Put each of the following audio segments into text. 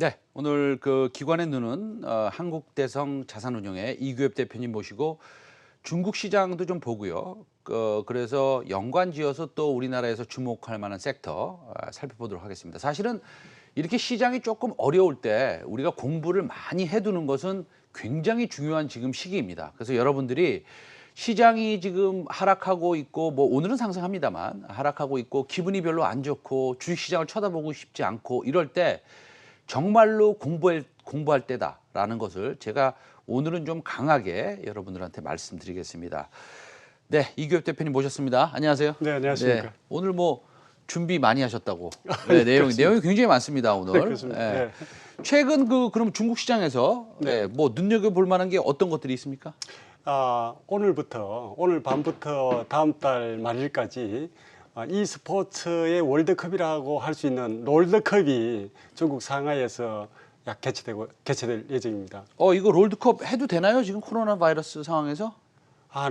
네, 오늘 그 기관의 눈은 한국대성 자산운용의 이규엽 대표님 모시고 중국 시장도 좀 보고요. 그래서 연관지어서 또 우리나라에서 주목할 만한 섹터 살펴보도록 하겠습니다. 사실은 이렇게 시장이 조금 어려울 때 우리가 공부를 많이 해두는 것은 굉장히 중요한 지금 시기입니다. 그래서 여러분들이 시장이 지금 하락하고 있고 뭐 오늘은 상승합니다만 하락하고 있고 기분이 별로 안 좋고 주식시장을 쳐다보고 싶지 않고 이럴 때 정말로 공부할 때다라는 것을 제가 오늘은 좀 강하게 여러분들한테 말씀드리겠습니다. 네, 이규엽 대표님 모셨습니다. 안녕하세요. 네, 안녕하십니까. 네, 오늘 뭐 준비 많이 하셨다고. 네, 내용이 굉장히 많습니다 오늘. 네, 그렇습니다. 네. 네. 최근 그럼 중국 시장에서 네. 뭐 눈여겨볼 만한 게 어떤 것들이 있습니까? 오늘 밤부터 다음 달 말일까지 e스포츠의 월드컵이라고 할 수 있는 롤드컵이 중국 상하이에서 개최될 예정입니다. 이거 롤드컵 해도 되나요? 지금 코로나 바이러스 상황에서?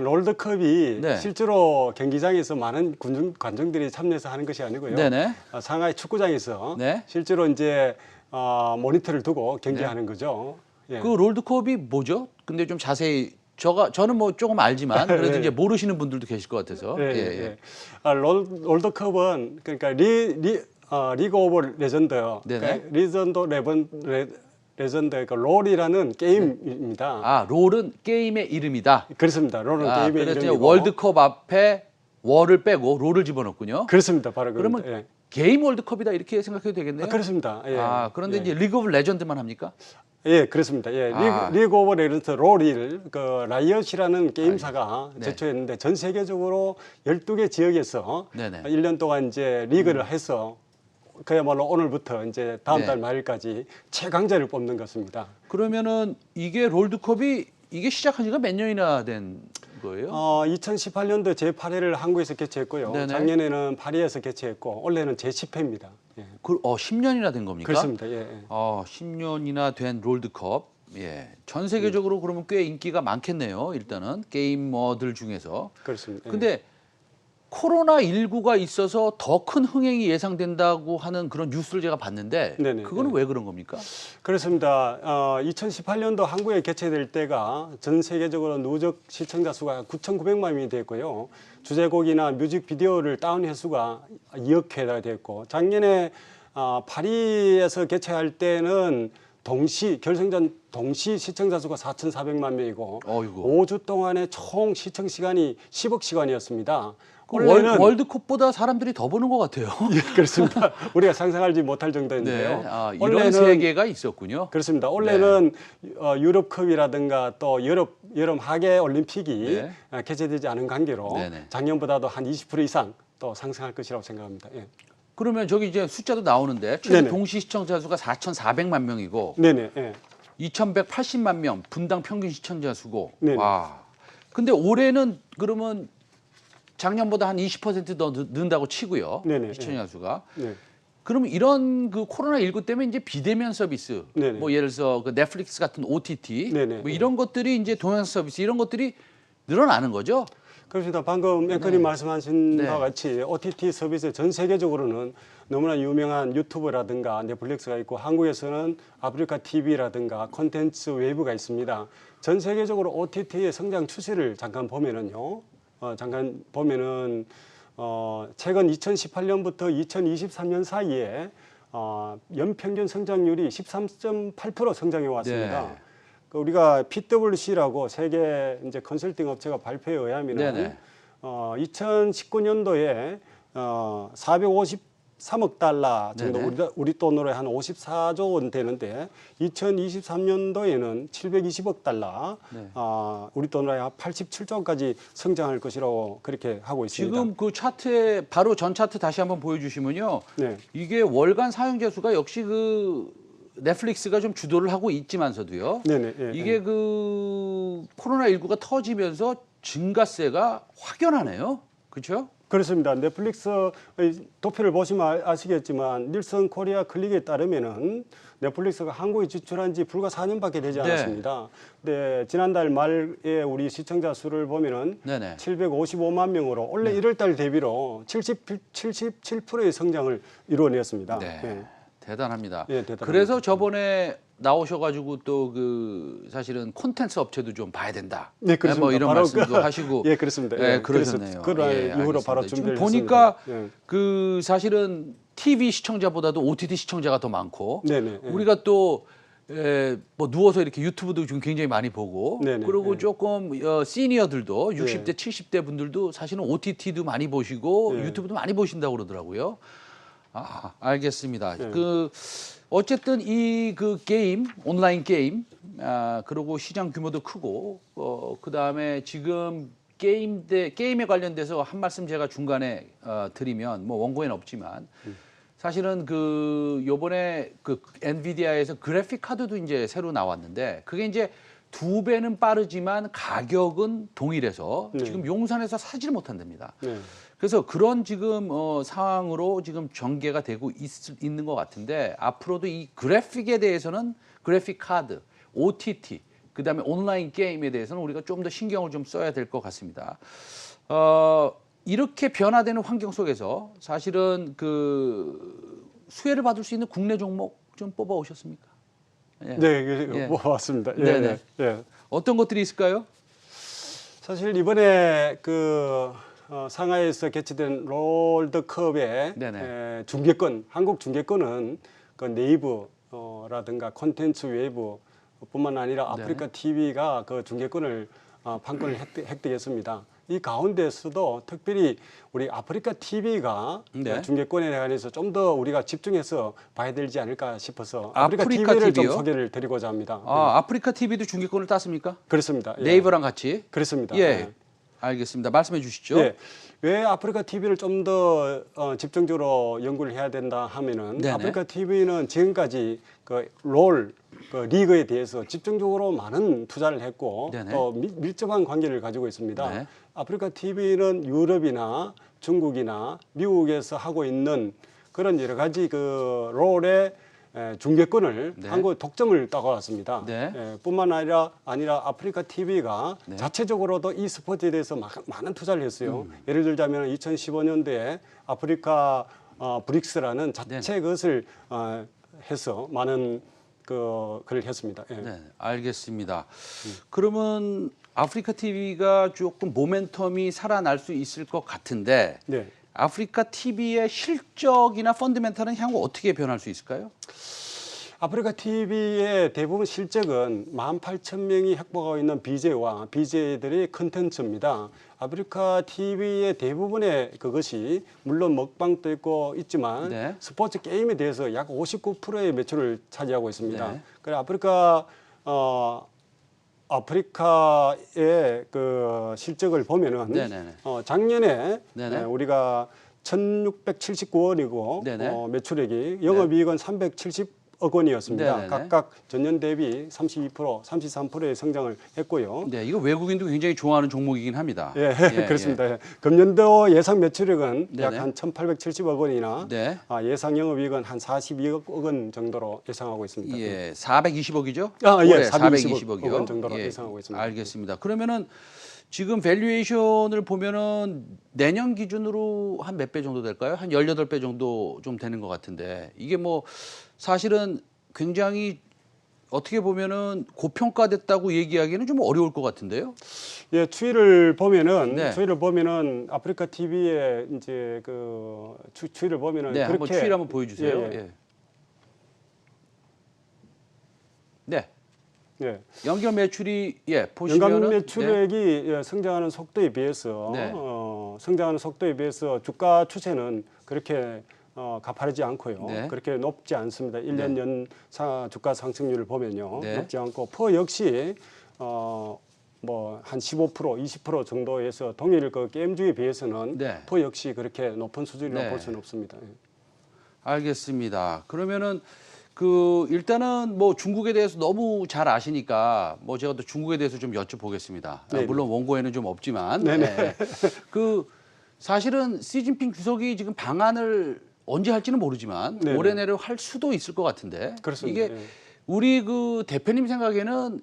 롤드컵이 네. 실제로 경기장에서 많은 관중들이 참여해서 하는 것이 아니고요. 네네. 상하이 축구장에서 네. 실제로 이제 모니터를 두고 경기하는 거죠. 예. 그 롤드컵이 뭐죠? 근데 좀 자세히 저는 뭐 조금 알지만 그래도 네. 이제 모르시는 분들도 계실 것 같아서. 예, 예, 예. 롤드컵은 그러니까 리그 오브 레전드, 네네. 레전드, 그러니까 롤이라는 게임입니다. 롤은 게임의 이름이다. 그렇습니다. 롤은 게임의 그래서 이름이고. 월드컵 앞에 월을 빼고 롤을 집어넣군요. 그렇습니다. 바로 그러면 그럽니다. 예. 게임 월드컵이다 이렇게 생각해도 되겠네요. 그렇습니다. 예. 그런데 예. 이제 리그 오브 레전드만 합니까? 예, 그렇습니다. 예, 리그 오브 레전드 롤을 라이엇이라는 게임사가 네. 제초했는데 전 세계적으로 12개 지역에서 네네. 1년 동안 이제 리그를 해서 그야말로 오늘부터 이제 다음 네. 달 말일까지 최강자를 뽑는 것입니다. 그러면은 이게 롤드컵이 이게 시작한 지가 몇 년이나 된 거예요? 2018년도 제8회를 한국에서 개최했고요. 네네. 작년에는 파리에서 개최했고 올해는 제10회입니다. 예. 10년이나 된 겁니까? 그렇습니다. 예, 예. 10년이나 된 롤드컵. 예. 전 세계적으로 그러면 꽤 인기가 많겠네요. 일단은 게이머들 중에서. 그렇습니다. 예. 근데 코로나19가 있어서 더 큰 흥행이 예상된다고 하는 그런 뉴스를 제가 봤는데 네네. 그거는 왜 그런 겁니까? 그렇습니다. 2018년도 한국에 개최될 때가 전 세계적으로 누적 시청자 수가 9,900만 명이 됐고요. 주제곡이나 뮤직비디오를 다운 횟수가 2억 회가 됐고 작년에 파리에서 개최할 때는 결승전 동시 시청자 수가 4,400만 명이고 어이구. 5주 동안의 총 시청 시간이 10억 시간이었습니다. 월드컵보다 사람들이 더 보는 것 같아요. 예, 그렇습니다. 우리가 상상하지 못할 정도인데요. 네. 이런 세계가 있었군요. 그렇습니다. 올해는 유럽컵이라든가 또 여름 하계 올림픽이 네. 개최되지 않은 관계로 네네. 작년보다도 한 20% 이상 또 상승할 것이라고 생각합니다. 예. 그러면 저기 이제 숫자도 나오는데 최근 네네. 동시 시청자 수가 4,400만 명이고 네네. 예. 2,180만 명 분당 평균 시청자 수고. 네네. 와. 근데 올해는 그러면 작년보다 한 20%더 는다고 치고요. 네네. 시청자 수가. 네. 그러면 이런 그 코로나19 때문에 이제 비대면 서비스, 네네. 뭐 예를 들어서 그 넷플릭스 같은 OTT, 네네. 뭐 이런 것들이 이제 동영 서비스 이런 것들이 늘어나는 거죠. 그렇습니다. 방금 앵커님 말씀하신 네. 바와 같이 OTT 서비스 전 세계적으로는 너무나 유명한 유튜브라든가 넷플릭스가 있고 한국에서는 아프리카 TV라든가 콘텐츠 웨이브가 있습니다. 전 세계적으로 OTT의 성장 추세를 잠깐 보면은요. 최근 2018년부터 2023년 사이에 연평균 성장률이 13.8% 성장해 왔습니다. 네. 우리가 PwC라고 세계 이제 컨설팅 업체가 발표에 의하면은 네네. 2019년도에 453억 달러 정도 네네. 우리 돈으로 한 54조 원 되는데 2023년도에는 720억 달러 네. 우리 돈으로 한 87조 원까지 성장할 것이라고 그렇게 하고 있습니다. 지금 그 차트에 바로 전 차트 다시 한번 보여주시면요. 네. 이게 월간 사용자 수가 역시 그 넷플릭스가 좀 주도를 하고 있지만서도요. 네네. 예, 이게 예. 그 코로나19가 터지면서 증가세가 확연하네요. 그렇죠? 그렇습니다. 넷플릭스의 도표를 보시면 아시겠지만 닐슨 코리아 클릭에 따르면은 넷플릭스가 한국에 진출한 지 불과 4년밖에 되지 네. 않았습니다. 근데 지난달 말에 우리 시청자 수를 보면은 네네. 755만 명으로 올해 1월 달 대비로 77%의 성장을 이루어냈습니다. 네. 예. 대단합니다. 예, 대단합니다. 그래서 저번에 나오셔가지고 또 그 사실은 콘텐츠 업체도 좀 봐야 된다. 네, 그렇습니다. 뭐 이런 바로 말씀도 하시고. 예, 그렇습니다. 예, 그러셨네요. 그런 예, 이후로 바로 알겠습니다. 준비를 지금 보니까 했습니다. 예. 그 사실은 TV 시청자보다도 OTT 시청자가 더 많고 네네. 예. 우리가 또 뭐 누워서 이렇게 유튜브도 좀 굉장히 많이 보고 네네, 그리고 예. 조금 시니어들도 예. 60대 70대 분들도 사실은 OTT도 많이 보시고 예. 유튜브도 많이 보신다고 그러더라고요. 아, 알겠습니다. 예. 그 어쨌든 이 그 게임 온라인 게임 그리고 시장 규모도 크고 그다음에 지금 게임에 관련돼서 한 말씀 제가 중간에 드리면 뭐 원고에는 없지만 사실은 그 요번에 그 엔비디아에서 그래픽 카드도 이제 새로 나왔는데 그게 이제 2배는 빠르지만 가격은 동일해서 네. 지금 용산에서 사지를 못한답니다. 네. 그래서 그런 지금 상황으로 지금 전개가 되고 있는 것 같은데 앞으로도 이 그래픽에 대해서는 그래픽 카드, OTT, 그다음에 온라인 게임에 대해서는 우리가 좀 더 신경을 좀 써야 될 것 같습니다. 이렇게 변화되는 환경 속에서 사실은 그 수혜를 받을 수 있는 국내 종목 좀 뽑아 오셨습니까? 예. 네, 예. 뭐 맞습니다. 예, 네네. 예, 예. 어떤 것들이 있을까요? 사실 이번에 그 상하이에서 개최된 롤드컵의 네네. 중계권, 한국 중계권은 그 네이버라든가 콘텐츠 웨이브뿐만 아니라 아프리카 TV가 그 중계권을 판권을 획득했습니다. 이 가운데서도 특별히 우리 아프리카 TV가 네. 중계권에 관해서 좀 더 우리가 집중해서 봐야 되지 않을까 싶어서 아프리카 아프리카 TV를 좀 TV 요? 소개를 드리고자 합니다. 아프리카 TV도 중계권을 땄습니까? 그렇습니다. 예. 네이버랑 같이? 그렇습니다. 예. 알겠습니다. 말씀해 주시죠. 예. 왜 아프리카 TV를 좀 더 집중적으로 연구를 해야 된다 하면은 네네. 아프리카 TV는 지금까지 그 롤 리그에 대해서 집중적으로 많은 투자를 했고 네네. 또 밀접한 관계를 가지고 있습니다. 네. 아프리카 TV는 유럽이나 중국이나 미국에서 하고 있는 그런 여러 가지 그 롤의 중계권을 네. 한국 독점을 따가왔습니다. 네. 뿐만 아니라 아프리카 TV가 네. 자체적으로도 이 스포츠에 대해서 많은 투자를 했어요. 예를 들자면 2015년도에 아프리카 브릭스라는 자체 것을 해서 많은 그걸 했습니다. 예. 네, 알겠습니다. 그러면 아프리카 TV가 조금 모멘텀이 살아날 수 있을 것 같은데 네. 아프리카 TV의 실적이나 펀드멘탈은 향후 어떻게 변할 수 있을까요? 아프리카 TV의 대부분 실적은 18,000명이 확보하고 있는 BJ와 BJ들의 컨텐츠입니다. 아프리카 TV의 대부분의 그것이 물론 먹방도 있지만 네. 스포츠 게임에 대해서 약 59%의 매출을 차지하고 있습니다. 네. 그래 아프리카의 그 실적을 보면은 네네네. 작년에 네네. 우리가 1,679원이고 네네. 매출액이 영업이익은 370억 원이었습니다. 네네네. 각각 전년 대비 32%, 33%의 성장을 했고요. 네, 이거 외국인도 굉장히 좋아하는 종목이긴 합니다. 예, 그렇습니다. 금년도 예상 매출액은 네네. 약 한 1,870억 원이나 네. 예상 영업이익은 한 42억 원 정도로 예상하고 있습니다. 예, 420억이죠? 예, 올해 420억 420억이요. 원 정도로 예상하고 있습니다. 알겠습니다. 그러면은 지금 밸류에이션을 보면은 내년 기준으로 한 몇 배 정도 될까요? 한 18배 정도 좀 되는 것 같은데 이게 뭐 사실은 굉장히 어떻게 보면은 고평가됐다고 얘기하기는 좀 어려울 것 같은데요. 예, 추이를 보면은 네. 아프리카 TV의 이제 그 추이를 보면은 네, 한번 그렇게 추이를 한번 보여주세요. 예, 예. 예. 네, 예. 연결 매출이 보시면은 연간 매출액이 성장하는 속도에 비해서 네. 성장하는 속도에 비해서 주가 추세는 그렇게 가파르지 않고요. 네. 그렇게 높지 않습니다. 1년 연 주가 상승률을 보면요. 네. 높지 않고 퍼 역시 뭐 한 15%, 20% 정도에서 동일 그 게임주에 비해서는 네. 퍼 역시 그렇게 높은 수준이라고 네. 볼 수는 없습니다. 예. 알겠습니다. 그러면은 일단은 뭐 중국에 대해서 너무 잘 아시니까 뭐 제가 또 중국에 대해서 좀 여쭤보겠습니다. 네네. 물론 원고에는 좀 없지만 네네. 예. 사실은 시진핑 주석이 지금 방한을 언제 할지는 모르지만 네네. 올해 내로 할 수도 있을 것 같은데 그렇습니다. 이게 예. 우리 대표님 생각에는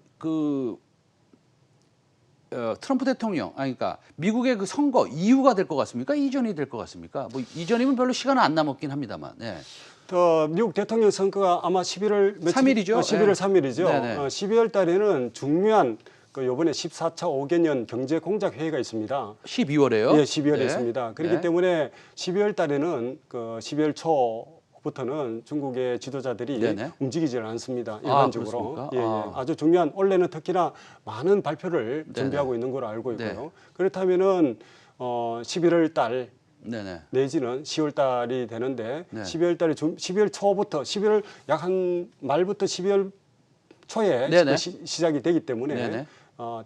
트럼프 대통령, 그러니까 미국의 그 선거 이후가 될 것 같습니까? 이전이 될 것 같습니까? 뭐 이전이면 별로 시간은 안 남았긴 합니다만. 예. 미국 대통령 선거가 아마 11월 3일이죠. 11월 예. 3일이죠. 네네. 12월 달에는 중요한 이번에 14차 5개년 경제 공작 회의가 있습니다. 12월에요? 예, 12월에 있습니다. 그렇기 때문에 12월 달에는 12월 초부터는 중국의 지도자들이 네네. 움직이질 않습니다. 일반적으로. 그렇습니까? 예, 예. 아. 아주 중요한 올해는 특히나 많은 발표를 준비하고 있는 걸로 알고 있고요. 네. 그렇다면은 11월 달 네네. 내지는 10월 달이 되는데 네. 12월 달에 12월 초부터 11월 약 한 말부터 12월 초에 네네. 시작이 되기 때문에 네네.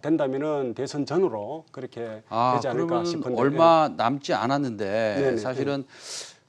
된다면은 대선 전으로 그렇게 되지 않을까 그러면 싶은데 얼마 남지 않았는데 네네. 사실은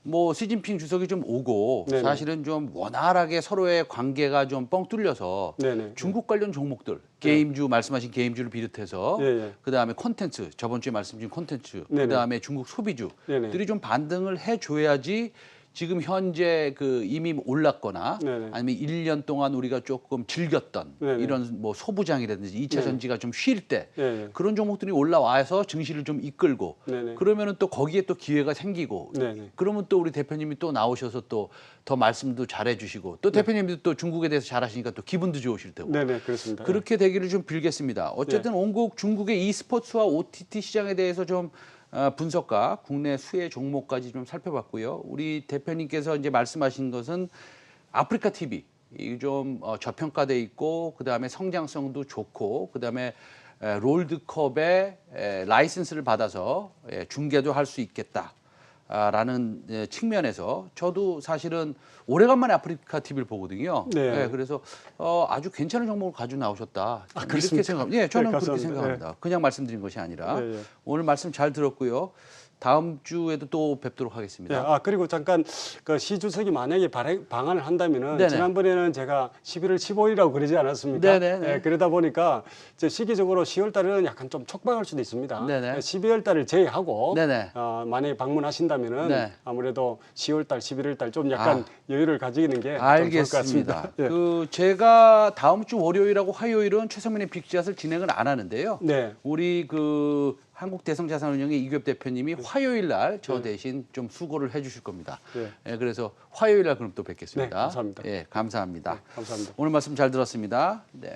뭐 시진핑 주석이 좀 오고 네네. 사실은 좀 원활하게 서로의 관계가 좀 뻥 뚫려서 네네. 중국 관련 종목들 게임주 말씀하신 게임주를 비롯해서 예, 예. 그다음에 콘텐츠 저번 주에 말씀드린 콘텐츠 네네. 그다음에 중국 소비주들이 네네. 좀 반등을 해줘야지 지금 현재 이미 올랐거나 네네. 아니면 1년 동안 우리가 조금 즐겼던 네네. 이런 뭐 소부장이라든지 2차 네네. 전지가 좀 쉴 때 예, 예. 그런 종목들이 올라와서 증시를 좀 이끌고 네네. 그러면은 또 거기에 또 기회가 생기고 네네. 그러면 또 우리 대표님이 또 나오셔서 또 더 말씀도 잘해주시고 또 대표님도 또 중국에 대해서 잘하시니까 또 기분도 좋으실 테고 네네 그렇습니다. 그렇게 되기를 좀 빌겠습니다. 어쨌든 온국 중국의 e스포츠와 OTT 시장에 대해서 좀 분석과 국내 수혜 종목까지 좀 살펴봤고요. 우리 대표님께서 이제 말씀하신 것은 아프리카 TV 이 좀 저평가돼 있고 그 다음에 성장성도 좋고 그 다음에 롤드컵에 라이센스를 받아서 중계도 할 수 있겠다. 라는 측면에서 저도 사실은 오래간만에 아프리카 TV를 보거든요. 네. 그래서 아주 괜찮은 정보를 가지고 나오셨다. 이렇게 그렇습니까? 생각합니다. 저는 네, 그렇게 감사합니다. 생각합니다. 그냥 말씀드린 것이 아니라 네, 네. 오늘 말씀 잘 들었고요. 다음 주에도 또 뵙도록 예, 하겠습니다. 그리고 잠깐 시 주석이 만약에 방한을 한다면은 네네. 지난번에는 제가 11월 15일이라고 그러지 않았습니까? 네네네. 예, 그러다 보니까 이제 시기적으로 10월 달에는 약간 좀 촉박할 수도 있습니다. 네네. 12월 달을 제외하고 네네. 만약에 방문하신다면은 네. 아무래도 10월 달, 11월 달 좀 약간 여유를 가지는 게 좀 좋을 것 알겠습니다. 같습니다. 예. 제가 다음 주 월요일하고 화요일은 최성민의 빅샷을 진행을 안 하는데요. 네. 우리 한국대성자산운용의 이규엽 대표님이 화요일 날 저 대신 좀 수고를 해주실 겁니다. 네. 그래서 화요일 날 그럼 또 뵙겠습니다. 네, 감사합니다. 감사합니다. 감사합니다. 오늘 말씀 잘 들었습니다. 네.